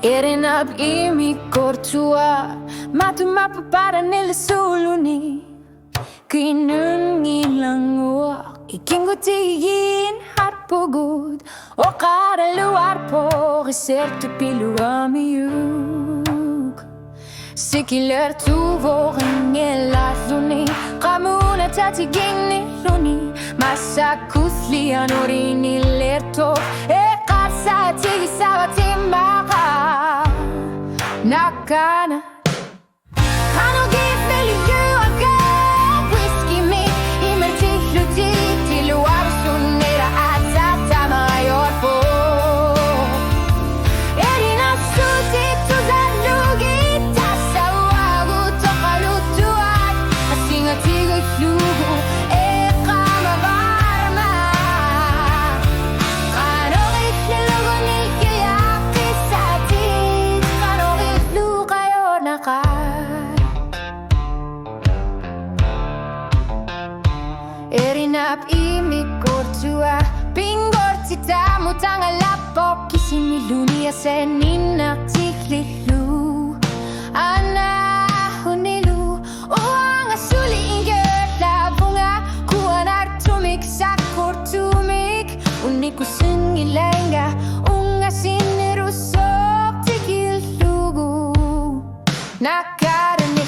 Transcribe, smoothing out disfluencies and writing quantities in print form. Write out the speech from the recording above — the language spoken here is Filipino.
Erinap i mitt kortua Matumapa para nila suluni Kinungilanguak Ikingutiin harpugud O karaluar po Resertu piluamiuk Sikiler tuvoring elasuni Kamuna tatiging niluni Masakutlian urini lerto Ekasa tigisawa timaka Nakana Kano gifeli juaga Whisky me Imerti hluti Tilu absunera Atata mayor po Erina suti Tuzalugi Tasawagu Tokalutuat Asinga tigoy flugu Eka mabarma Kano giflilugu Nilkiyaki satit Kano giflu kayo nakat Erinap i mitt kortua Pingorti tamu tangalapo Kisiniluni sen inatiklilu Ana hunilu Uanga suli ingöla bunga Kuanar tumik sakortumik Unikusungilenga Unga sinirusok tikilugu Nakarani